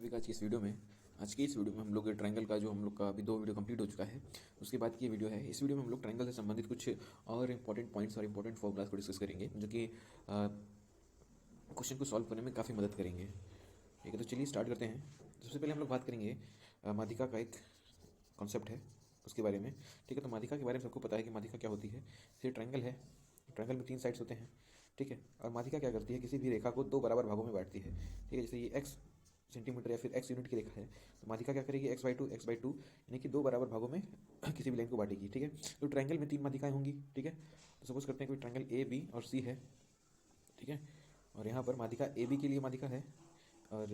आज की इस वीडियो में हम लोग ट्रायंगल का जो हम लोग का अभी 2 वीडियो कंप्लीट हो चुका है, उसके बाद की ये वीडियो है। इस वीडियो में हम लोग ट्रायंगल से संबंधित कुछ और इंपॉर्टेंट पॉइंट्स और इंपॉर्टेंट फॉर्मूलाज को डिस्कस करेंगे, जो कि क्वेश्चन को सॉल्व करने में काफ़ी मदद करेंगे। ठीक है, तो चलिए स्टार्ट करते हैं। सबसे पहले हम लोग बात करेंगे माध्यिका का एक कॉन्सेप्ट है उसके बारे में। ठीक है, तो माध्यिका के बारे में सबको पता है कि माध्यिका क्या होती है। जैसे ट्रायंगल है, ट्रायंगल में 3 साइड्स होते हैं। ठीक है, और माध्यिका क्या करती है, किसी भी रेखा को 2 बराबर भागों में बांटती है। ठीक है, जैसे ये x सेंटीमीटर या फिर x यूनिट की रेखा है, तो माध्यिका क्या करेगी, x/2 यानी कि 2 बराबर भागों में किसी भी लाइन को बांटेगी। ठीक है, तो ट्रायंगल में 3 माध्यिकाएं होंगी। ठीक है, तो सपोज करते हैं कोई ट्रायंगल ए बी और सी है। ठीक है, और यहाँ पर माध्यिका ए बी के लिए माध्यिका है, और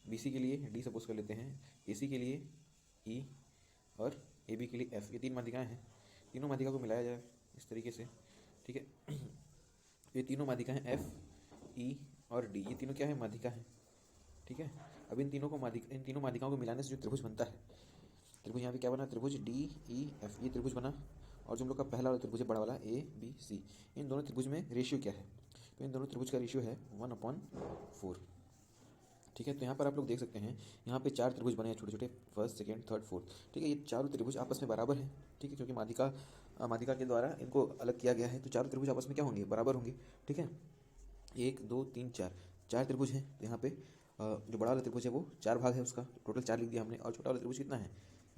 बी सी के लिए डी सपोज कर लेते हैं, ए सी के लिए ई, और ए बी के लिए एफ। ये 3 माध्यिकाएं हैं। तीनों माध्यिका को मिलाया जाए इस तरीके से। ठीक है, ये तीनों माध्यिका हैं एफ, ई और डी। ये तीनों क्या है, माध्यिका है। ठीक है, अब इन तीनों माध्यिकाओं को मिलाने से जो त्रिभुज बनता है, त्रिभुज यहाँ पे क्या बना, त्रिभुज डी ई एफ, ये त्रिभुज बना। और जो हम लोग का पहला वाला त्रिभुज है, बड़ा वाला ए बी सी, इन दोनों त्रिभुज में रेशियो क्या है, तो इन दोनों त्रिभुज का रेशियो है 1/4। ठीक है, तो यहाँ पर आप लोग देख सकते हैं, यहाँ पे 4 त्रिभुज बने हैं, छोटे छोटे, फर्स्ट सेकंड थर्ड फोर्थ। ठीक है, ये चारों त्रिभुज आपस में बराबर हैं। ठीक है, क्योंकि माध्यिका के द्वारा इनको अलग किया गया है, तो चारों त्रिभुज आपस में क्या होंगे, बराबर होंगे। ठीक है, 1 2 3 4 त्रिभुज हैं। तो यहाँ पे जो बड़ा वाला त्रिभुज है वो 4 भाग है उसका, टोटल 4 लिख दिया हमने। और छोटा वाला त्रिभुज कितना है,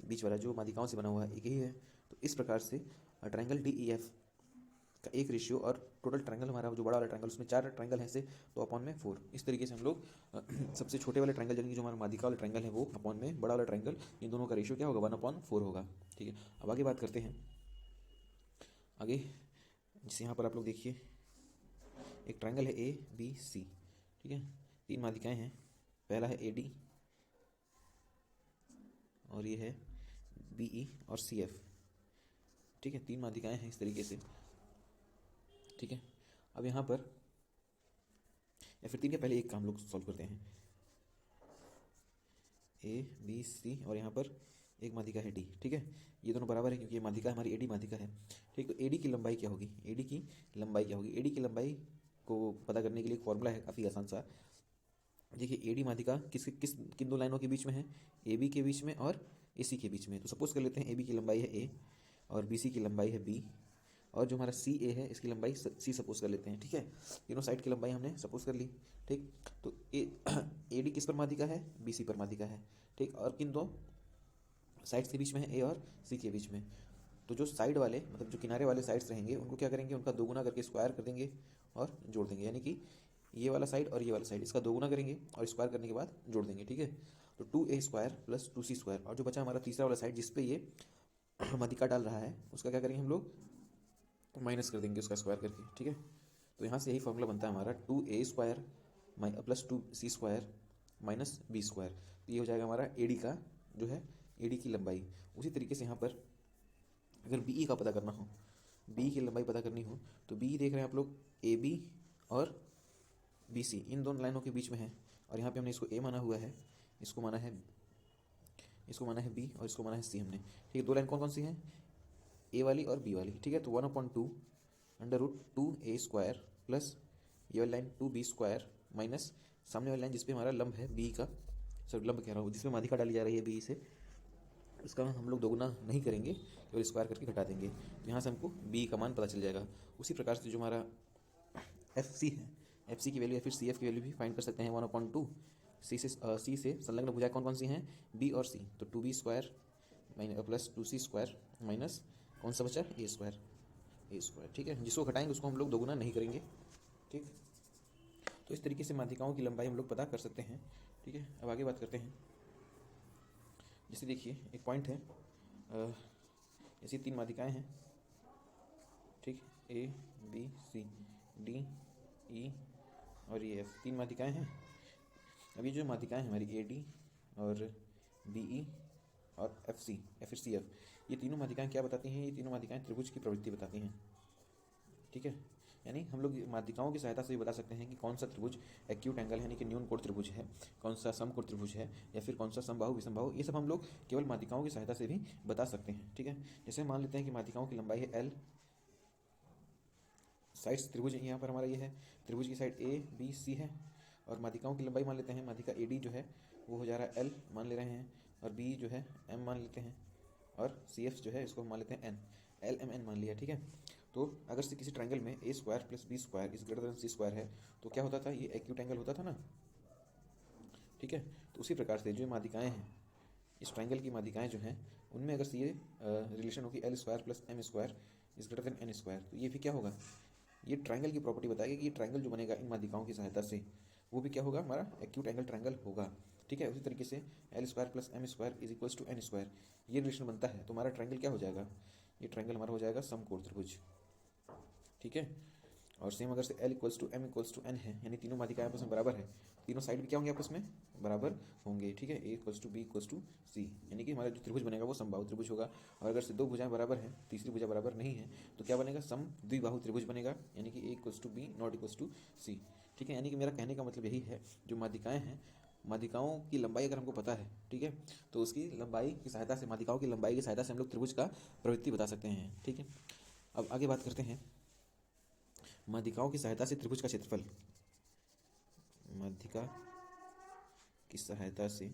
बीच वाला जो माध्यिकाओं से बना हुआ है, एक ही है। तो इस प्रकार से ट्रायंगल डी ई एफ का एक रेशियो, और टोटल ट्रायंगल हमारा जो बड़ा वाला ट्रायंगल, उसमें 4 ट्रायंगल है से, तो अपॉन में 4। इस तरीके से हम लोग सबसे छोटे वाले ट्रायंगल, यानी कि जो हमारा माध्यिका वाला ट्रायंगल है, वो अपॉन में बड़ा वाला ट्रायंगल, इन दोनों का रेशियो क्या होगा, 1/4 होगा। ठीक है, अब आगे बात करते हैं। आगे जैसे यहाँ पर आप लोग देखिए, एक ट्रायंगल है ए बी सी। ठीक है, 3 माध्यिकाएं हैं। पहला है ए डी, और ये है बी ई और सी एफ। ठीक है, 3 माध्यिकाएं हैं इस तरीके से। ठीक है, अब यहाँ पर, या फिर 3 के पहले एक काम लोग सॉल्व करते हैं। ए बी सी, और यहाँ पर एक माध्यिका है डी। ठीक है, ये दोनों बराबर है, क्योंकि ये माध्यिका हमारी एडी माध्यिका है। ठीक, तो एडी की लंबाई क्या होगी, एडी की लंबाई क्या होगी, एडी की लंबाई को पता करने के लिए एक फॉर्मूला है काफ़ी आसान सा। देखिए, एडी माध्यिका किन 2 लाइनों के बीच में है, ए बी के बीच में और ए सी के बीच में। तो सपोज कर लेते हैं ए बी की लंबाई है ए, और बी सी की लंबाई है बी, और जो हमारा सी ए है, इसकी लंबाई सी सपोज कर लेते हैं। ठीक है, तीनों साइड की लंबाई हमने सपोज कर ली। ठीक, तो ए डी किस पर माध्यिका है, बी सी पर माध्यिका है। ठीक, और किन 2 साइड्स के बीच में है, ए और सी के बीच में। तो जो साइड वाले, मतलब जो किनारे वाले साइड्स रहेंगे, उनको क्या करेंगे, उनका दोगुना करके स्क्वायर कर देंगे और जोड़ देंगे। यानी कि ये वाला साइड और ये वाला साइड, इसका दोगुना करेंगे और स्क्वायर करने के बाद जोड़ देंगे। ठीक है, तो 2a² + 2c²। और जो बचा हमारा तीसरा वाला साइड, जिसपे ये माध्यिका डाल रहा है, उसका क्या करेंगे हम लोग, माइनस कर देंगे उसका स्क्वायर करके। ठीक है, तो यहाँ से यही फॉर्मूला बनता है हमारा 2a² + 2c² - b²। तो ये हो जाएगा हमारा एडी का जो है, एडी की लंबाई। उसी तरीके से यहाँ पर अगर बी का पता करना हो, बी की लंबाई पता करनी हो, तो बी देख रहे हैं आप लोग, ए बी और बी सी इन दोनों लाइनों के बीच में है। और यहाँ पे हमने इसको ए माना हुआ है, इसको माना है बी, और इसको माना है सी हमने। ठीक है, 2 लाइन कौन कौन सी हैं, ए वाली और बी वाली। ठीक है, तो 1/2 √2a² प्लस ये वाली लाइन 2b² माइनस सामने वाली लाइन जिसपे हमारा लंब है बी का, सर लंब कह रहा हूँ, जिसमें माध्यिका डाली जा रही है बी से, इसका हम लोग दोगुना नहीं करेंगे, केवल स्क्वायर करके घटा देंगे। तो यहाँ से हमको बी का मान पता चल जाएगा। उसी प्रकार से जो हमारा एफ सी है, एफ सी की वैल्यू या फिर सी एफ की वैल्यू भी फाइंड कर सकते हैं। 1/2 सी से संलग्न भुजाएं कौन कौन सी हैं, बी और सी, तो 2b² + 2c² माइनस कौन सा बचा, a²। ठीक है, जिसको घटाएंगे उसको हम लोग दोगुना नहीं करेंगे। ठीक, तो इस तरीके से माध्यिकाओं की लंबाई हम लोग पता कर सकते हैं। ठीक है, अब आगे बात करते हैं। जैसे देखिए, एक पॉइंट है, ऐसी 3 माध्यिकाएं हैं। ठीक, A B C D E और ये एफ, 3 माध्यिकाएं हैं। अब ये जो माध्यिकाएं हैं हमारी ए डी और बी ई और एफ सी या फिर सी एफ, ये तीनों माध्यिकाएं क्या बताती हैं, ये तीनों माध्यिकाएं त्रिभुज की प्रवृत्ति बताती हैं। ठीक है, यानी हम लोग माध्यिकाओं की सहायता से भी बता सकते हैं कि कौन सा त्रिभुज एक्यूट एंगल यानी कि न्यून कोण त्रिभुज है, कौन सा समकोण त्रिभुज है, या फिर कौन सा समबाहु विषमबाहु। ये सब हम लोग केवल माध्यिकाओं की सहायता से भी बता सकते हैं। ठीक है, जैसे मान लेते हैं कि माध्यिकाओं की लंबाई है एल, साइड्स त्रिभुज यहाँ पर हमारा ये है, त्रिभुज की साइड ए बी सी है, और माध्यिकाओं की लंबाई मान लेते हैं, माध्यिका ए डी जो है वो हो जा रहा है एल मान ले रहे हैं, और बी जो है एम मान लेते हैं, और सी एफ जो है इसको हम मान लेते हैं एन, एल एम एन मान लिया, ठीक है। तो अगर से किसी ट्रायंगल में A square plus B square is greater than C square है तो क्या होता था, ये एक्यूट एंगल होता था ना, ठीक है। तो उसी प्रकार से जो माध्यिकाएँ हैं, इस ट्रायंगल की माध्यिकाएँ जो हैं उनमें अगर से ये रिलेशन होगी L square plus M square is greater than N square, तो ये भी क्या होगा, ये ट्रायंगल की प्रॉपर्टी बताएगी कि ये ट्रायंगल जो बनेगा इन माध्यिकाओं की सहायता से वो भी क्या होगा, हमारा एक्यूट एंगल ट्रायंगल होगा, ठीक है। उसी तरीके से L square plus M square is equals to N square, ये रिलेशन बनता है तो हमारा ट्रायंगल क्या हो जाएगा, ये ट्रायंगल हमारा हो जाएगा समकोण त्रिभुज, ठीक है। और सेम अगर से L equals to M equals to N है, यानी तीनों माध्यिकाएं आपस में बराबर है, तीनों साइड भी क्या होंगे आपस में बराबर होंगे, ठीक है। A equals to B equals to C, यानी कि हमारा जो त्रिभुज बनेगा वो समबाहु त्रिभुज होगा। और अगर से दो भुजाएं बराबर हैं, तीसरी भुजा बराबर नहीं है, तो क्या बनेगा, सम द्विबाहु त्रिभुज बनेगा, यानी कि A equals to B not equals to C, ठीक है। यानी कि मेरा कहने का मतलब यही है, जो माध्यिकाएं हैं, माध्यिकाओं की लंबाई अगर हमको पता है, ठीक है, तो उसकी लंबाई की सहायता से, माध्यिकाओं की लंबाई की सहायता से हम लोग त्रिभुज का प्रवृत्ति बता सकते हैं, ठीक है। अब आगे बात करते हैं माध्यिकाओं की सहायता से त्रिभुज का क्षेत्रफल, माध्यिका की सहायता से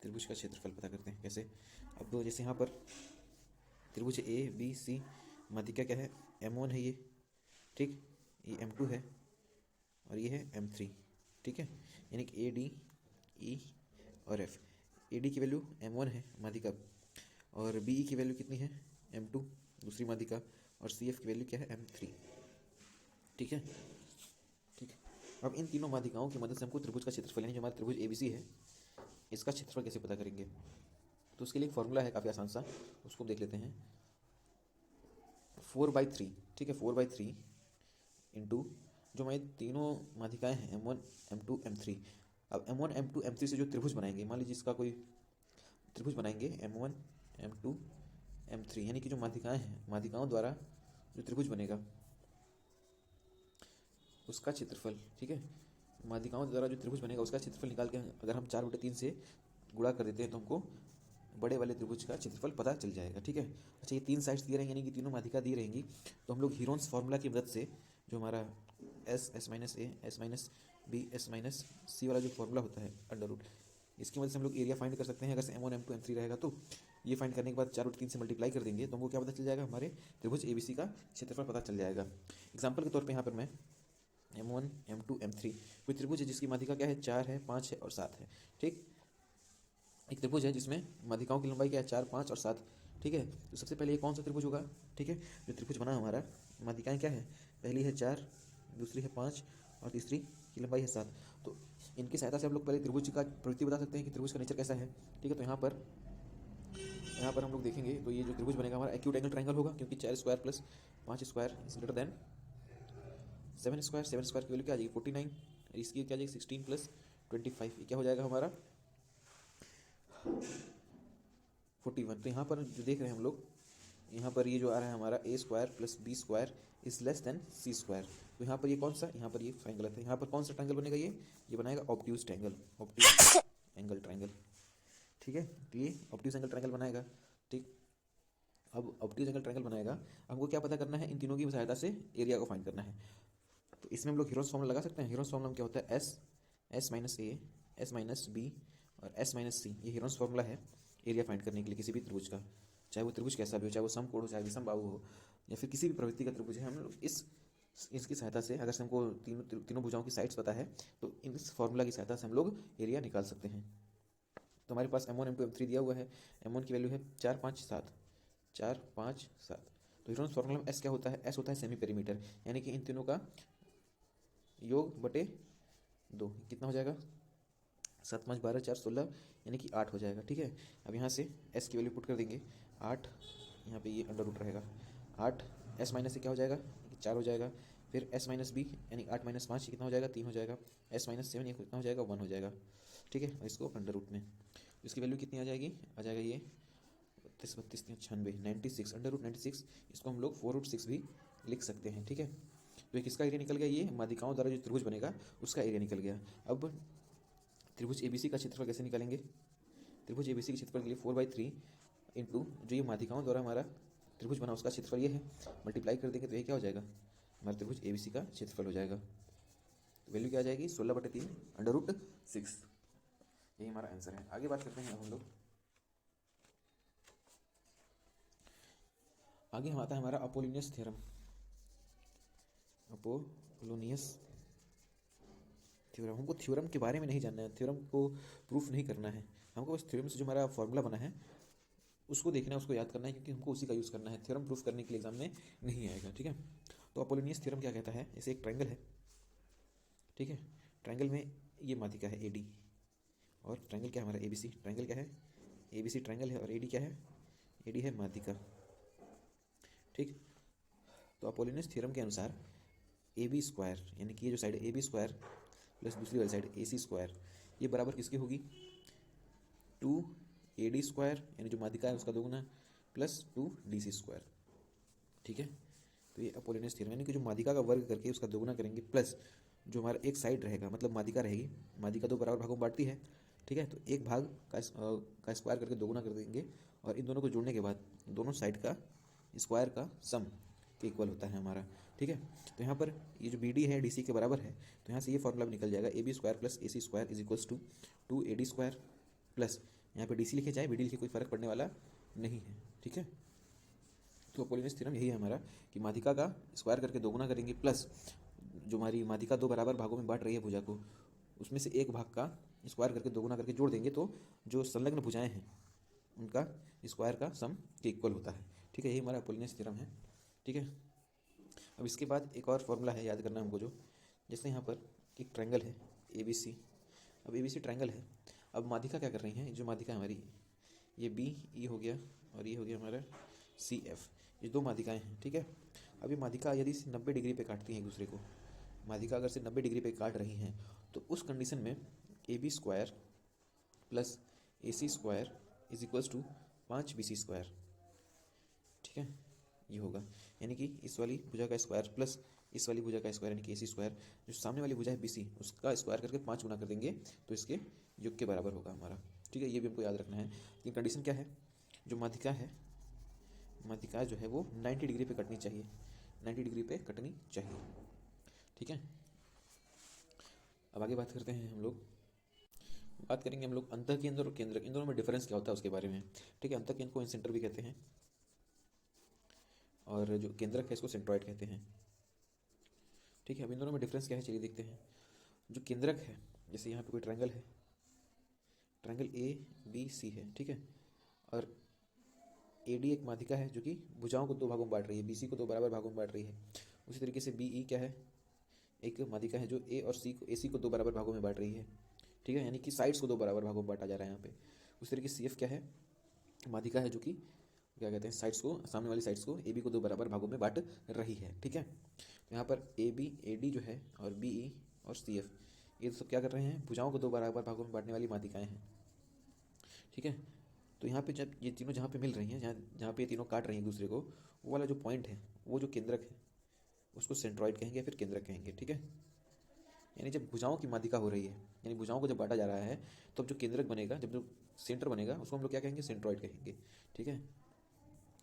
त्रिभुज का क्षेत्रफल पता करते हैं कैसे। अब जैसे यहाँ पर त्रिभुज ए बी सी, माध्यिका क्या है, M1 है ये, ठीक, ये M2 है, और ये है M3, ठीक है। यानी कि ए डी ई और एफ, ए डी की वैल्यू M1 है माध्यिका, और बी ई की वैल्यू कितनी है M2 दूसरी माध्यिका, और सी एफ की वैल्यू क्या है M3, ठीक है। ठीक है, अब इन तीनों माध्यिकाओं की मदद से हमको त्रिभुज का क्षेत्रफल, यानी जो हमारा त्रिभुज एबीसी है इसका क्षेत्रफल कैसे पता करेंगे, तो उसके लिए एक फॉर्मूला है काफ़ी आसान सा, उसको देख लेते हैं। 4/3, ठीक है, 4/3 इंटू जो हमारी तीनों माध्यिकाएँ हैं M1 M2 M3। अब M1 M2 M3 से जो त्रिभुज बनाएंगे, मान लीजिए इसका कोई त्रिभुज बनाएंगे M1 M2 M3, यानी कि जो माध्यिकाएँ हैं, माध्यिकाओं द्वारा जो त्रिभुज बनेगा उसका क्षेत्रफल, ठीक है, माध्यिकाओं द्वारा जो त्रिभुज बनेगा उसका क्षेत्रफल निकाल के अगर हम 4/3 से गुणा कर देते हैं तो हमको बड़े वाले त्रिभुज का क्षेत्रफल पता चल जाएगा, ठीक है। अच्छा, ये तीन साइड्स दिए रहेंगे, यानी कि तीनों माध्यिका दी रहेंगी, तो हम लोग हीरोन्स फार्मूला की मदद से जो हमारा S minus A S minus B S minus C वाला जो फार्मूला होता है अंडर रूट, इसकी मदद से हम लोग एरिया फाइंड कर सकते हैं। अगर से M1 M2 M3 रहेगा तो ये फाइंड करने के बाद 4/3 से मल्टीप्लाई कर देंगे तो हमको क्या पता चल जाएगा, हमारे त्रिभुज ABC का क्षेत्रफल पता चल जाएगा। एग्जाम्पल के तौर पर यहाँ पर मैं M1 M2 M3 कोई त्रिभुज है जिसकी माध्यिका क्या है, 4 है, 5 है और 7 है, ठीक। एक त्रिभुज है जिसमें माध्यिकाओं की लंबाई क्या है, 4 5 और 7, ठीक है। तो सबसे पहले ये कौन सा त्रिभुज होगा, ठीक है, जो त्रिभुज बना हमारा, माध्यिकाएं क्या है, पहली है 4, दूसरी है 5 और तीसरी की लंबाई है 7। तो इनकी सहायता से हम लोग पहले त्रिभुज का प्रवृत्ति बता सकते हैं कि त्रिभुज का नेचर कैसा है, ठीक है। तो यहाँ पर हम लोग देखेंगे तो ये जो त्रिभुज बनेगा हमारा एक्यूट एंगल ट्रायंगल होगा, क्योंकि 4 square plus 5 square is greater then 7 square, 7 square की वैल्यू क्या आ जाएगी 49, इसकी क्या आ जाएगी 16 प्लस 25, ये क्या हो जाएगा हमारा 41। तो यहाँ पर जो देख रहे हैं हम लोग, यहाँ पर ये जो आ रहा है हमारा A square plus B square is less than C square, तो यहाँ पर ये कौन सा, यहाँ पर ये साइन गलत है, यहाँ पर कौन सा ट्रायंगल बनेगा, ये बनाएगा obtuse triangle, obtuse angle triangle, ठीक है। तो ये ऑब्ट्यूज एंगल ट्रायंगल बनाएगा, ठीक। अब ऑब्ट्यूज एंगल ट्रायंगल बनाएगा, हमको क्या पता करना है, इन तीनों की सहायता से एरिया को फाइंड करना है। तो इसमें हम लोग हीरोस फॉर्मूला लगा सकते हैं। हीरोस फॉर्मूला क्या होता है, S minus A S minus B और एस माइनस सी, ये हीरोस फॉर्मूला है एरिया फाइंड करने के लिए किसी भी त्रिभुज का, चाहे वो त्रिभुज कैसा भी हो, चाहे वो समकोण हो, चाहे विषम बाहु हो, या फिर किसी भी प्रवृत्ति का त्रिभुज है। हम लोग इसकी सहायता से, अगर से हमको तीनों भुजाओं की साइड्स पता है तो इस फॉर्मूला की सहायता से हम लोग एरिया निकाल सकते हैं। तो हमारे पास M1 M2 M3 दिया हुआ है, M1 की वैल्यू है 4 5 7, 4 5 7। तो हीरोस फॉर्मूला में एस क्या होता है, एस होता है सेमी पेरीमीटर, यानी कि इन तीनों का योग बटे 2 कितना हो जाएगा, 7 5 12 4 16, यानी कि 8 हो जाएगा, ठीक है। अब यहाँ से s की वैल्यू पुट कर देंगे 8, यहाँ पे ये अंडर रूट रहेगा 8, s माइनस से क्या हो जाएगा 4 हो जाएगा, फिर s माइनस बी यानी 8 माइनस 5 कितना हो जाएगा 3 हो जाएगा, s माइनस 7 ये कितना हो जाएगा 1 हो जाएगा, ठीक है। इसको अंडर रूट में इसकी वैल्यू कितनी आ जाएगी, आ जाएगा ये 32 32 96 96 अंडर रूट 96, इसको हम लोग 4√6 भी लिख सकते हैं, ठीक है। तो एक इसका एरिया निकल गया, ये माध्यिकाओं द्वारा जो त्रिभुज बनेगा उसका एरिया निकल गया। अब त्रिभुज एबीसी का क्षेत्रफल कैसे निकालेंगे, त्रिभुज एबीसी के क्षेत्रफल के लिए 4/3 इंटू जो ये माध्यिकाओं द्वारा हमारा त्रिभुज बना उसका क्षेत्रफल ये है, मल्टीप्लाई कर देंगे तो ये क्या हो जाएगा, हमारा त्रिभुज एबीसी का क्षेत्रफल हो जाएगा। वैल्यू क्या आ जाएगी 16/3 √6। यही हमारा आंसर है। आगे बात करते हैं हम लोग। आगे हम आता है हमारा अपोलोनियस थ्योरम। अपोलोनियस थ्योरम, हमको थ्योरम के बारे में नहीं जानना है, थ्योरम को प्रूफ नहीं करना है, हमको बस थ्योरम से जो हमारा फॉर्मूला बना है उसको देखना है, उसको याद करना है, क्योंकि हमको उसी का यूज़ करना है। थ्योरम प्रूफ करने के लिए एग्जाम में नहीं आएगा, ठीक है। तो अपोलोनियस थ्योरम क्या कहता है, जैसे एक ट्रायंगल है, ठीक है, ट्रायंगल में ये माध्यिका है AD, और ट्रायंगल क्या है हमारा ABC, ट्रायंगल क्या है ABC ट्रायंगल है, और AD क्या है, AD है माध्यिका, ठीक। तो अपोलोनियस थ्योरम के अनुसार AB स्क्वायर, यानी कि ये जो साइड है AB स्क्वायर प्लस दूसरी वाली साइड AC स्क्वायर, ये बराबर किसकी होगी, 2AD स्क्वायर, यानी जो माध्यिका है उसका दोगुना, प्लस 2DC स्क्वायर, ठीक है। तो ये अपोलोनियस थ्योरम, यानी कि जो माध्यिका का वर्ग करके उसका दोगुना करेंगे, प्लस जो हमारा एक साइड रहेगा, मतलब माध्यिका रहेगी, माध्यिका दो बराबर भागों में बांटती है, ठीक है, तो एक भाग का स्क्वायर करके दोगुना कर देंगे, और इन दोनों को जोड़ने के बाद दोनों साइड का स्क्वायर का सम के इक्वल होता है हमारा, ठीक है। तो यहाँ पर ये जो BD है DC के बराबर है, तो यहाँ से ये फॉर्मूला भी निकल जाएगा, AB square plus AC square is equals to 2AD square plus, यहाँ पे DC लिखे जाए BD लिखे कोई फर्क पड़ने वाला नहीं है, ठीक है। तो अपोलोनियस थ्योरम यही है हमारा, कि माध्यिका का स्क्वायर करके दोगुना करेंगे, प्लस जो हमारी माध्यिका दो बराबर भागों में बांट रही है भुजा को, उसमें से एक भाग का स्क्वायर करके दोगुना करके जोड़ देंगे, तो जो संलग्न भुजाएं हैं उनका स्क्वायर का सम के इक्वल होता है, ठीक है। यही हमारा अपोलोनियस थ्योरम है, ठीक है। अब इसके बाद एक और फॉर्मूला है याद करना हमको, जो जैसे यहाँ पर एक ट्रायंगल है ABC, अब ABC ट्रायंगल है, अब माध्यिका क्या कर रही है, जो माध्यिका हमारी ये BE हो गया, और ये हो गया हमारा CF, ये दो माध्यिकाएं हैं, ठीक है। अब ये माध्यिका यदि 90 डिग्री पे काटती हैं एक दूसरे को, माध्यिका अगर से 90 डिग्री पे काट रही हैं, तो उस कंडीशन में AB square plus AC square is equals to 5BC square, ठीक है, ये होगा, यानी कि इस वाली भुजा का स्क्वायर प्लस इस वाली भुजा का स्क्वायर, यानी कि AC स्क्वायर, जो सामने वाली भुजा है BC उसका स्क्वायर करके 5 गुना कर देंगे, तो इसके योग के बराबर होगा हमारा, ठीक है। ये भी हमको याद रखना है। लेकिन कंडीशन क्या है, जो माध्यिका है, माध्यिका जो है वो 90 डिग्री पे कटनी चाहिए, 90 डिग्री पे कटनी चाहिए, ठीक है। अब आगे बात करते हैं हम लोग, बात करेंगे हम लोग अंतः केंद्र और केंद्रक, इन दोनों में डिफरेंस क्या होता है उसके बारे में, ठीक है। अंतः केंद्र को इंसेंटर भी कहते हैं, और जो केंद्रक है इसको सेंट्रॉइड कहते हैं, ठीक है। अब इन दोनों में डिफरेंस क्या है चलिए देखते हैं। जो केंद्रक है, जैसे यहाँ पे कोई ट्रायंगल है, ट्रायंगल ABC है, ठीक है, और AD एक माध्यिका है जो कि भुजाओं को दो भागों में बांट रही है, BC को दो बराबर भागों में बांट रही है। उसी तरीके से BE क्या है, एक माध्यिका है जो A और AC को दो बराबर भागों में बांट रही है, ठीक है, यानी कि साइड्स को दो बराबर भागों में बांटा जा रहा है यहाँ पे। उसी तरीके से CF क्या है, माध्यिका है जो कि क्या कहते हैं, साइड्स को, सामने वाली साइड्स को AB को दो बराबर भागों में बांट रही है, ठीक है। तो यहाँ पर AB AD जो है, और BE और CF, ये सब क्या कर रहे हैं, भुजाओं को दो बराबर भागों में बांटने वाली माध्यिकाएं हैं, ठीक है। तो यहाँ पे जब ये तीनों जहाँ पे मिल रही हैं, जहाँ जहाँ पे ये तीनों काट रही हैं एक दूसरे को, वो वाला जो पॉइंट है वो जो केंद्रक है उसको सेंट्रॉइड कहेंगे या फिर केंद्रक कहेंगे, ठीक है। यानी जब भुजाओं की माध्यिका हो रही है, यानी भुजाओं को जब बांटा जा रहा है, तो अब जो केंद्रक बनेगा, जब जो सेंटर बनेगा उसको हम लोग क्या कहेंगे, सेंट्रॉइड कहेंगे, ठीक है।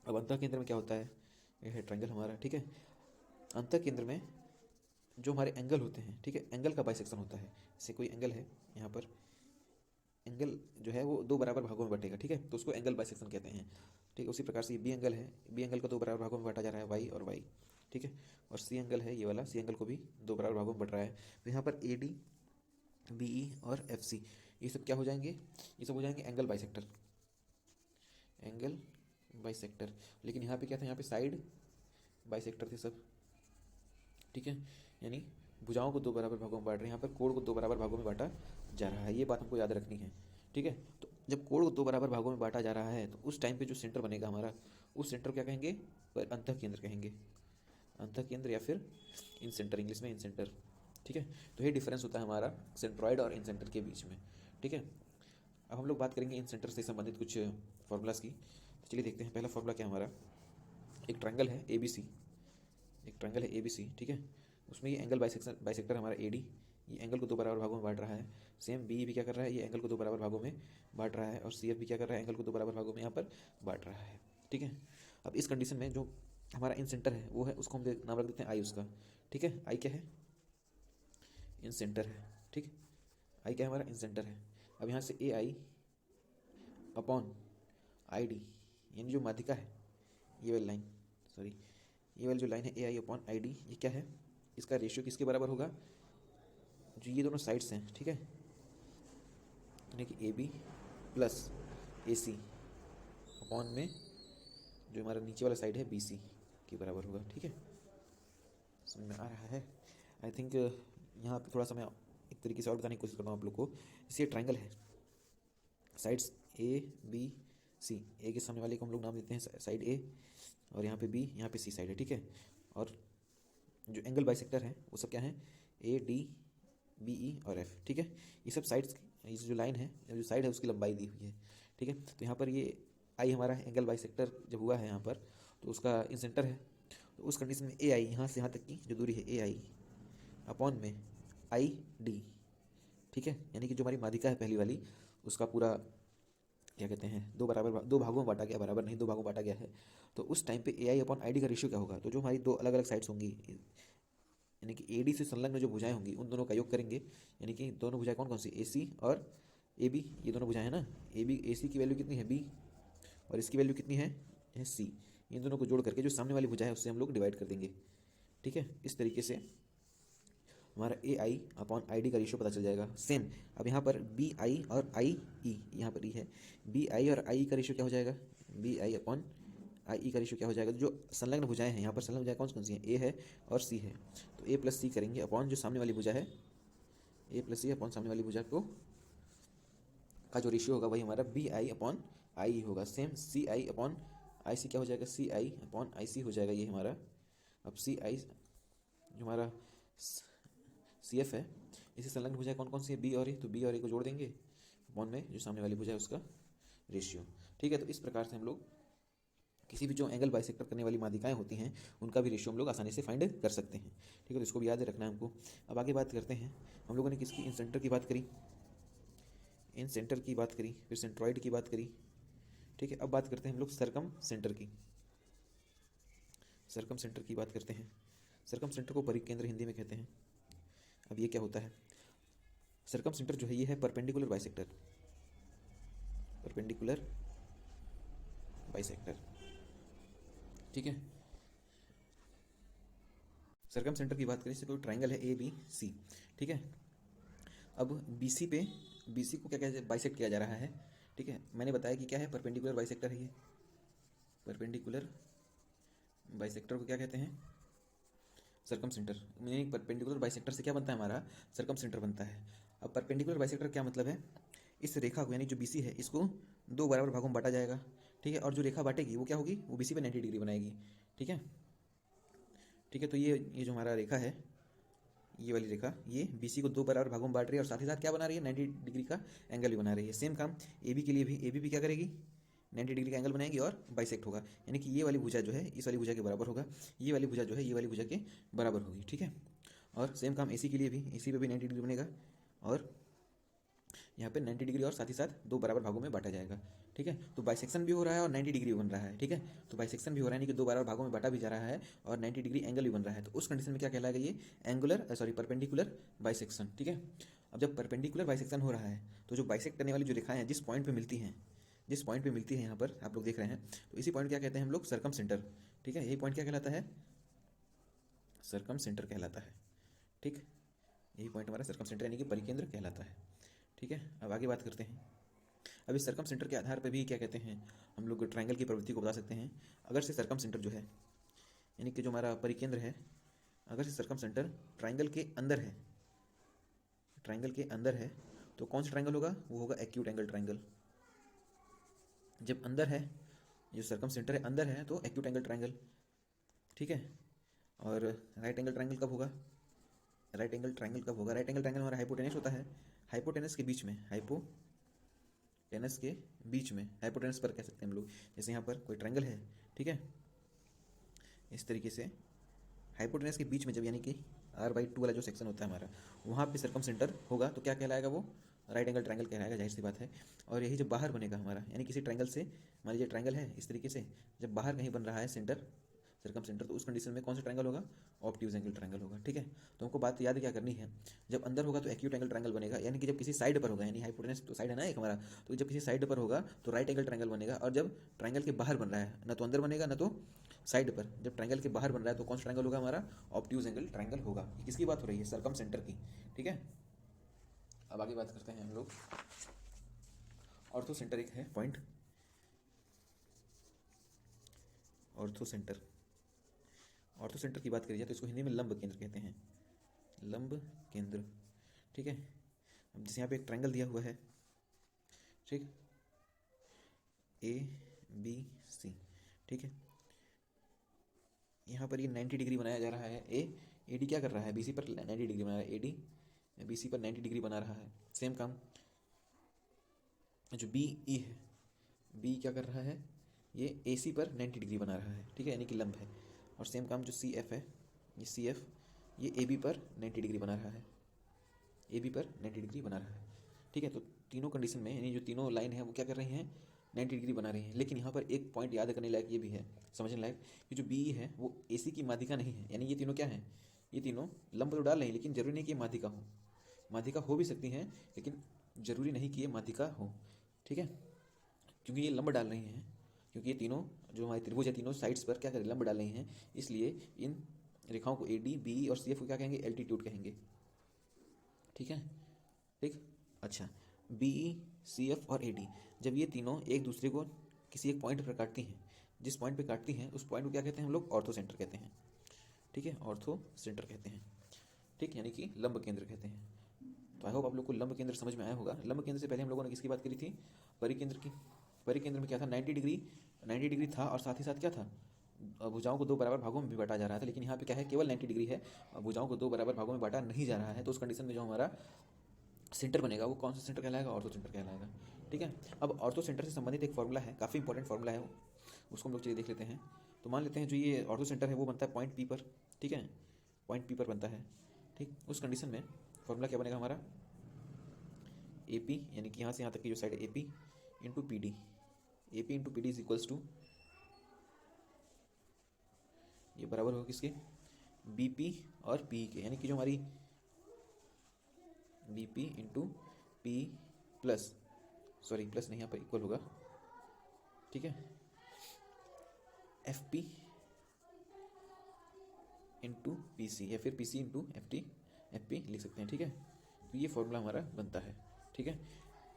अब अंतः केंद्र में क्या होता है, यह है ट्रायंगल हमारा, ठीक है। अंतः केंद्र में जो हमारे एंगल होते हैं, ठीक है, एंगल का बाइसेक्शन होता है। जैसे कोई एंगल है, यहाँ पर एंगल जो है वो दो बराबर भागों में बटेगा, ठीक है, तो उसको एंगल बाइसेक्शन कहते हैं, ठीक है। उसी प्रकार से ये बी एंगल है, बी एंगल को दो बराबर भागों में बांटा जा रहा है, वाई और वाई, ठीक है। और सी एंगल है, ये वाला सी एंगल को भी दो बराबर भागों में बट रहा है। तो यहाँ पर AD BE और FC ये सब क्या हो जाएंगे, ये सब हो जाएंगे एंगल बाइसेक्टर, एंगल बाइसेक्टर। लेकिन यहाँ पे क्या था, यहाँ पे साइड बाइसेक्टर थे सब, ठीक है, यानी भुजाओं को दो बराबर भागों में बांट रहे हैं, यहाँ पर कोण को दो बराबर भागों में बांटा जा रहा है, ये बात हमको याद रखनी है, ठीक है। तो जब कोण को दो बराबर भागों में बांटा जा रहा है, तो उस टाइम पे जो सेंटर बनेगा हमारा, उस सेंटर क्या कहेंगे, पर अंतः केंद्र कहेंगे, अंतः केंद्र या फिर इन सेंटर, इंग्लिश में इन सेंटर, ठीक है। तो ये डिफरेंस होता है हमारा सेंट्रॉइड और इन सेंटर के बीच में, ठीक है। अब हम लोग बात करेंगे इन सेंटर से संबंधित कुछ फॉर्मूलाज की, तो चलिए देखते हैं। पहला फॉर्मूला क्या हमारा, एक ट्रायंगल है ABC, एक ट्रायंगल है ABC, ठीक है, उसमें ये एंगल बाइसेक्टर हमारा AD, ये एंगल को दो बराबर भागों में बांट रहा है। सेम BE भी क्या कर रहा है, ये एंगल को दो बराबर भागों में बांट रहा है, और CF भी क्या कर रहा है, एंगल को दो बराबर भागों में यहाँ पर बांट रहा है, ठीक है। अब इस कंडीशन में जो हमारा इन सेंटर है वो है, उसको हम नाम रख देते हैं I उसका, ठीक है। I क्या है, इन सेंटर है, ठीक। आई क्या है हमारा, इन सेंटर है। अब यहाँ से ए आई अपॉन आई डी, यानी जो माध्यिका है ये वाली लाइन, सॉरी ये वाली जो लाइन है ए आई अपॉन आई डी, ये क्या है, इसका रेशियो किसके बराबर होगा, जो ये दोनों साइड्स हैं, ठीक है, यानी कि A B plus A C upon में जो हमारा नीचे वाला साइड है बी सी के बराबर होगा, ठीक है। समझ में आ रहा है। आई थिंक यहाँ पे थोड़ा सा मैं एक तरीके से और बताने की कोशिश कर रहा हूँ आप लोग को। जैसे ये ट्राइंगल है, साइड्स ए बी सी, ए के सामने वाले को हम लोग नाम देते हैं साइड ए, और यहाँ पे बी, यहाँ पे सी साइड है, ठीक है। और जो एंगल बाइसेक्टर है वो सब क्या है, ए डी बी ई और एफ, ठीक है। ये सब साइड्स, ये जो लाइन है, जो साइड है उसकी लंबाई दी हुई है, ठीक है। तो यहाँ पर ये आई हमारा एंगल बाइसेक्टर जब हुआ है यहाँ पर, तो उसका इन सेंटर है, तो उस कंडीशन में ए आई यहाँ से यहाँ तक की जो दूरी है ए आई अपॉन में आई डी, ठीक है, यानी कि जो हमारी माध्यिका है पहली वाली, उसका पूरा क्या कहते हैं, दो भागों में बांटा गया, बराबर नहीं, दो भागों में बांटा गया है। तो उस टाइम पे ए आई अपॉन आई डी का रेशियो क्या होगा, तो जो हमारी दो अलग अलग साइड्स होंगी, यानी कि ए डी से संलग्न जो भुजाएं होंगी उन दोनों का योग करेंगे, यानी कि दोनों भुजाएं कौन कौन सी, ए सी और ए बी, ये दोनों भुजाएं हैं ना, ए सी की वैल्यू कितनी है बी, और इसकी वैल्यू कितनी है सी, इन दोनों को जोड़ करके जो सामने वाली भुजा है उससे हम लोग डिवाइड कर देंगे, ठीक है। इस तरीके से हमारा ए आई अपॉन आई डी का रेशियो पता चल जाएगा। सेम अब यहाँ पर बी आई और आई ई, यहाँ पर ई है, बी आई और आई का रेशियो क्या हो जाएगा, बी आई अपॉन आई ई का रेशियो क्या हो जाएगा, जो संलग्न भुजाएं हैं यहाँ पर, संलग्न भुजाएं कौन कौन सी हैं, ए है और सी है, तो ए प्लस सी करेंगे अपॉन जो सामने वाली भुजा है, ए प्लस सी अपॉन सामने वाली भुजा को का जो रेशियो होगा वही हमारा बी आई अपॉन आई होगा। Same C I upon I सी क्या हो जाएगा, सी आई अपॉन आई सी हो जाएगा ये हमारा। अब सी आई जो हमारा सी एफ है, इसी संलग्न भुजाएं कौन कौन सी है, बी और ए, तो बी और ए को जोड़ देंगे अपॉन में जो सामने वाली भुजा है उसका रेशियो, ठीक है। तो इस प्रकार से हम लोग किसी भी जो एंगल बाइसेक्टर करने वाली माध्यिकाएं होती हैं उनका भी रेशियो हम लोग आसानी से फाइंड कर सकते हैं, ठीक है। तो इसको भी याद रखना है हमको। अब आगे बात करते हैं, हम लोगों ने किसकी, इन सेंटर की बात करी, इन सेंटर की बात करी, फिर सेंट्रॉइड की बात करी, ठीक है। अब बात करते हैं हम लोग सरकम सेंटर की, सरकम सेंटर की बात करते हैं। सरकम सेंटर को परिकेंद्र हिंदी में कहते हैं। अब ये क्या होता है, सरकम सेंटर जो है ये है परपेंडिकुलर बाइसेक्टर, परपेंडिकुलर बाइसेक्टर, ठीक है। सरकम सेंटर की बात करें, जैसे कोई ट्राइंगल है ए बी सी, ठीक है। अब बी सी पे, बी सी को क्या क्या बाइसेक्ट किया जा रहा है, ठीक है। मैंने बताया कि क्या है, परपेंडिकुलर बाइसेक्टर है ये, परपेंडिकुलर बाइसेक्टर को क्या कहते हैं, सरकम सेंटर। मीनिंग परपेंडिकुलर बाइसेक्टर से क्या बनता है हमारा, सरकम सेंटर बनता है। अब परपेंडिकुलर बाइसेक्टर क्या मतलब है, इस रेखा को यानी जो बीसी है इसको दो बराबर भागों में बांटा जाएगा, ठीक है। और जो रेखा बांटेगी वो क्या होगी, वो बीसी पे 90 डिग्री बनाएगी, ठीक है, ठीक है। तो ये जो हमारा रेखा है, ये वाली रेखा, ये बीसी को दो बराबर भागों में बांट रही है और साथ ही साथ क्या बना रही है, 90 डिग्री का एंगल भी बना रही है। सेम काम ए बी के लिए भी, ए बी भी क्या करेगी, 90 डिग्री का एंगल बनाएगी और बाइसेक्ट होगा, यानी कि ये वाली भुजा जो है इस वाली भुजा के बराबर होगा, ये वाली भुजा जो है ये वाली भुजा के बराबर होगी, ठीक है। और सेम काम एसी के लिए भी, एसी पे भी 90 डिग्री बनेगा और यहाँ पे 90 डिग्री और साथ ही साथ दो बराबर भागों में बांटा जाएगा, ठीक है। तो बाइसेक्शन भी हो रहा है और 90 डिग्री बन रहा है, ठीक है। तो बाइसेक्शन भी हो रहा है, यानी कि दो बराबर भागों में बांटा भी जा रहा है और 90 डिग्री एंगल भी बन रहा है। तो उस कंडीशन में क्या कहलाएगा ये, परपेंडिकुलर बाइसेक्शन, ठीक है। अब जब परपेंडिकुलर बाइसेक्शन हो रहा है तो जो बाइसेक्ट करने वाली जो रेखाएं हैं जिस पॉइंट पे मिलती हैं, जिस पॉइंट पे मिलती है यहाँ पर आप लोग देख रहे हैं, तो इसी पॉइंट क्या कहते हैं हम लोग, सरकम सेंटर, ठीक है। यही पॉइंट क्या कहलाता है, सरकम सेंटर कहलाता है, ठीक। यही पॉइंट हमारा सरकम सेंटर यानी कि परिकेंद्र कहलाता है, ठीक है। अब आगे बात करते हैं। अब इस सरकम सेंटर के आधार पर भी क्या कहते हैं हम लोग ट्राइंगल की प्रवृत्ति को बता सकते हैं। अगर से सरकम सेंटर जो है यानी कि जो हमारा परिकेंद्र है, अगर से सरकम सेंटर ट्राइंगल के अंदर है, ट्राइंगल के अंदर है, तो कौन सा ट्राइंगल होगा, वो होगा एक्यूट एंगल ट्राइंगल। जब अंदर है, जो सरकम सेंटर है अंदर है, तो एक्यूट एंगल ट्राइंगल, ठीक है। और राइट एंगल ट्राइंगल कब होगा, राइट एंगल ट्राइंगल कब होगा, राइट एंगल ट्राइंगल हमारा हाइपोटेनस होता है, हाइपोटेनस के बीच में, हाइपोटेनस के बीच में, हाइपोटेनस पर कह सकते हैं हम लोग। जैसे यहाँ पर कोई ट्राइंगल है, ठीक है, इस तरीके से हाइपोटेनस के बीच में जब यानी कि R/2 वाला जो सेक्शन होता है हमारा, वहाँ पे सरकम सेंटर होगा तो क्या कहलाएगा, वो राइट एंगल ट्राइंगल कहलाएगा, जाहिर सी बात है। और यही जब बाहर बनेगा हमारा, यानी किसी ट्राइंगल से, मान लीजिए ट्राइंगल है इस तरीके से, जब बाहर कहीं बन रहा है सेंटर, सरकम सेंटर, तो उस कंडीशन में कौन सा ट्राइंगल होगा, ऑब्ट्यूज एंगल ट्रायंगल होगा। ठीक है, तो हमको बात याद क्या करनी है, जब अंदर होगा तो एक्यूट एंगल ट्रायंगल बनेगा, यानी कि जब किसी साइड पर होगा, यानी हाइपोटेनस तो साइड है ना एक हमारा, तो जब किसी साइड पर होगा तो राइट एंगल ट्रायंगल बनेगा। और जब ट्रायंगल के बाहर बन रहा है, ना तो अंदर बनेगा ना तो साइड पर, जब ट्रायंगल के बाहर बन रहा है तो कौन सा ट्रायंगल होगा हमारा, ऑब्ट्यूज एंगल ट्रायंगल होगा। ये किसकी बात हो रही है, सरकम सेंटर की। ठीक है, अब आगे बात करते हैं हम लोग, ऑर्थो सेंटर एक है point, ortho centre. Ortho centre की बात करी जाए तो इसको हिंदी में लंब केंद्र कहते हैं, लंब केंद्र। ठीक है, अब जैसे यहाँ पे एक ट्रायंगल दिया हुआ है, ठीक, ए बी सी। ठीक है, यहाँ पर ये 90 डिग्री बनाया जा रहा है। ए डी क्या कर रहा है, बी सी पर 90 डिग्री बना रहा है, ए डी बी सी पर 90 डिग्री बना रहा है। सेम काम जो बी ई है, बी क्या कर रहा है, ये ए सी पर 90 डिग्री बना रहा है। ठीक है, यानी कि लंब है। और सेम काम जो सी एफ है, ये सी एफ ये ए बी पर 90 डिग्री बना रहा है, ए बी पर 90 डिग्री बना रहा है। ठीक है, तो तीनों कंडीशन में यानी जो तीनों लाइन है वो क्या कर रही हैं, 90 डिग्री बना रही हैं। लेकिन यहाँ पर एक पॉइंट याद करने लायक ये भी है, समझने लायक, कि जो बी है वो ए सी की माध्यिका नहीं है। यानी ये तीनों क्या हैं, ये तीनों लंब तो डाल रही हैं, लेकिन जरूरी नहीं कि ये माध्यिका हो, माध्यिका हो भी सकती हैं लेकिन जरूरी नहीं कि ये माध्यिका हो। ठीक है, क्योंकि ये लंब डाल रही हैं, क्योंकि ये तीनों जो हमारी त्रिभुज है तीनों साइड्स पर क्या करें, लंब डाल रही हैं, इसलिए इन रेखाओं को ए डी बी और सी एफ को क्या कहेंगे, एल्टीट्यूड कहेंगे। ठीक है, ठीक, अच्छा, बी ई सी एफ और ए डी जब ये तीनों एक दूसरे को किसी एक पॉइंट पर काटती हैं, जिस पॉइंट पे काटती हैं उस पॉइंट को क्या कहते हैं हम लोग, ऑर्थो सेंटर कहते हैं। ठीक है, ऑर्थो सेंटर कहते हैं। ठीक, यानी कि लंब केंद्र कहते हैं। तो आई होप आप लोग को लंब केंद्र समझ में आया होगा। लंब केंद्र से पहले हम लोगों ने किसकी बात करी थी, परिकेंद्र की। परिकेंद्र में क्या था, 90 डिग्री था, और साथ ही साथ क्या था, भुजाओं को दो बराबर भागों में भी बांटा जा रहा था। लेकिन यहाँ पे क्या है, केवल 90 डिग्री है, भुजाओं को दो बराबर भागों में बांटा नहीं जा रहा है। तो उस कंडीशन में जो हमारा सेंटर बनेगा वो कौन सा सेंटर कहलाएगा, ऑर्थो सेंटर कहलाएगा। ठीक है, अब ऑर्थो सेंटर से संबंधित एक फॉर्मूला है, काफ़ी इंपॉर्टेंट फॉर्मूला है, उसको हम लोग चलिए देख लेते हैं। तो मान लेते हैं जो ये ऑर्थो सेंटर है वो बनता है पॉइंट पी पर। ठीक है, पॉइंट पी पर बनता है। ठीक, उस कंडीशन में फॉर्मूला क्या बनेगा हमारा, ए पी, यानी कि यहाँ से यहाँ तक की जो साइड है A P into P D, A P into P D is equals to, ये बराबर होगा किसके, बी पी और पी के, यानी कि जो हमारी B P into P plus, sorry plus नहीं यहाँ पर इक्वल होगा। ठीक है, F P into P C, या फिर P C into F P लिख सकते हैं। ठीक है, तो ये फॉर्मूला हमारा बनता है। ठीक है,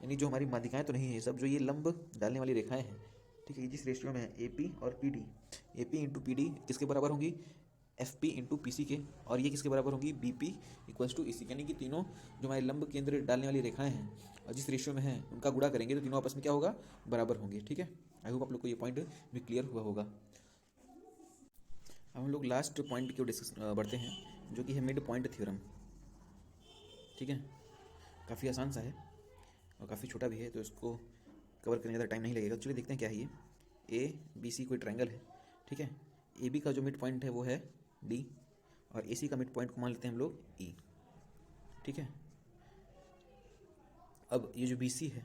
यानी जो हमारी माध्यिकाएं तो नहीं है सब, जो ये लंब डालने वाली रेखाएं हैं, ठीक है, जिस रेशियो में है ए पी और P D, A P into P D किसके बराबर होंगी, F P into P C के, और ये किसके बराबर होंगी, B P equals to E C. यानी कि तीनों जो हमारे लंब केंद्र डालने वाली रेखाएं हैं और जिस रेशियो में हैं उनका गुणा करेंगे तो तीनों आपस में क्या होगा, बराबर होंगे। ठीक है, आई होप आप लोग को ये पॉइंट भी क्लियर हुआ होगा। अब हम लोग लास्ट पॉइंट की डिस्कस बढ़ते हैं, जो कि है मिड पॉइंट थ्योरम। ठीक है, काफ़ी आसान सा है और काफ़ी छोटा भी है, तो इसको कवर करने ज़्यादा टाइम नहीं लगेगा। चलिए देखते हैं क्या है ये। ए बी सी कोई ट्रायंगल है। ठीक है, ए बी का जो मिड पॉइंट है वो है डी, और ए सी का मिड पॉइंट को मान लेते हैं हम लोग ई। ठीक है, अब ये जो बी सी है,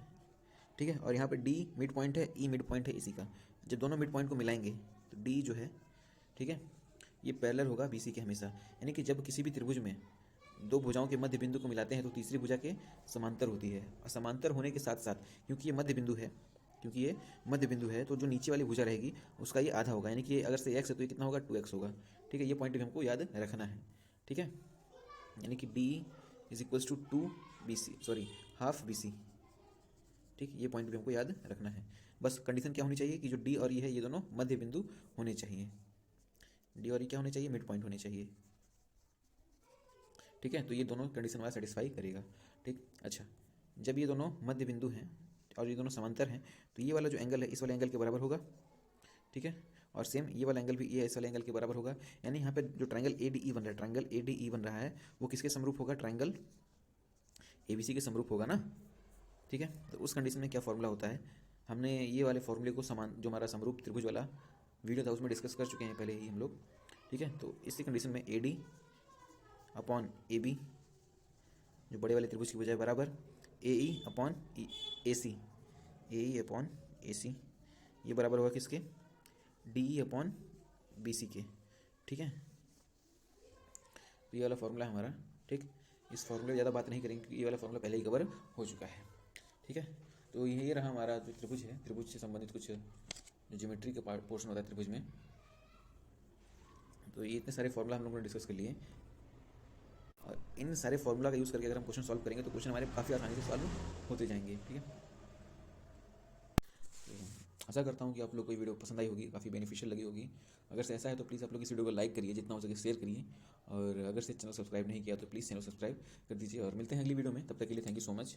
ठीक है, और यहाँ पे डी मिड पॉइंट है, ई मिड पॉइंट है इसी का। जब दोनों मिड पॉइंट को मिलाएंगे तो डी जो है, ठीक है, ये पैरेलल होगा बी सी के हमेशा। यानी कि जब किसी भी त्रिभुज में दो भुजाओं के मध्य बिंदु को मिलाते हैं तो तीसरी भुजा के समांतर होती है। और समांतर होने के साथ साथ क्योंकि ये मध्य बिंदु है, क्योंकि ये मध्य बिंदु है, तो जो नीचे वाली भुजा रहेगी उसका ये आधा होगा। यानी कि अगर से एक्स है तो ये कितना होगा, 2x होगा। ठीक है, ये पॉइंट भी हमको याद रखना है। ठीक है, यानी कि D is equals to 2BC, sorry half BC। ठीक, ये पॉइंट भी हमको याद रखना है। बस कंडीशन क्या होनी चाहिए कि जो डी और ई है ये दोनों मध्य बिंदु होने चाहिए। डी और ई क्या होने चाहिए, मिड पॉइंट होने चाहिए। ठीक है, तो ये दोनों कंडीशन वाला सेटिस्फाई करेगा। ठीक, अच्छा, जब ये दोनों मध्य बिंदु हैं और ये दोनों समांतर हैं तो ये वाला जो एंगल है इस वाले एंगल के बराबर होगा। ठीक है, और सेम ये वाला एंगल भी ये इस वाले एंगल के बराबर होगा। यानी यहाँ पे जो ट्रायंगल ए डी ई बन रहा है, ट्रायंगल ए डी ई बन रहा है वो किसके समरूप होगा, ट्रायंगल ए बी सी के समरूप होगा ना। ठीक है, तो उस कंडीशन में क्या फॉर्मूला होता है, हमने ये वाले फॉर्मूले को समान जो हमारा समरूप त्रिभुज वाला वीडियो था उसमें डिस्कस कर चुके हैं पहले ही हम लोग। ठीक है, तो इसी कंडीशन में A D upon A B जो बड़े वाले त्रिभुज की बजाय बराबर ए ई अपॉन ए सी, ए ई अपॉन ए सी, ये बराबर होगा किसके, D E upon B C के। ठीक है, तो ये वाला फॉर्मूला है हमारा, ठीक। इस फॉर्मूले ज़्यादा बात नहीं करेंगे क्योंकि ये वाला फॉर्मूला पहले ही कवर हो चुका है, ठीक है। तो ये रहा हमारा जो त्रिभुज है, त्रिभुज से संबंधित कुछ जो ज्योमेट्री का पार्ट पोर्शन होता है त्रिभुज में। तो ये इतने सारे फॉर्मूला हम लोगों ने डिस्कस कर लिए, और इन सारे फॉर्मूला का यूज़ करके अगर हम क्वेश्चन सॉल्व करेंगे तो क्वेश्चन हमारे काफ़ी आसानी से सॉल्व होते जाएंगे, ठीक है। तो आशा करता हूँ कि आप लोग को ये वीडियो पसंद आई होगी, काफ़ी बेनिफिशियल लगी होगी। अगर से ऐसा है तो प्लीज़ आप लोग इस वीडियो को लाइक करिए, जितना हो सके शेयर करिए, और अगर से चैनल सब्सक्राइब नहीं किया तो प्लीज़ चैनल सब्सक्राइब कर दीजिए। और मिलते हैं अगली वीडियो में, तब तक के लिए थैंक यू सो मच।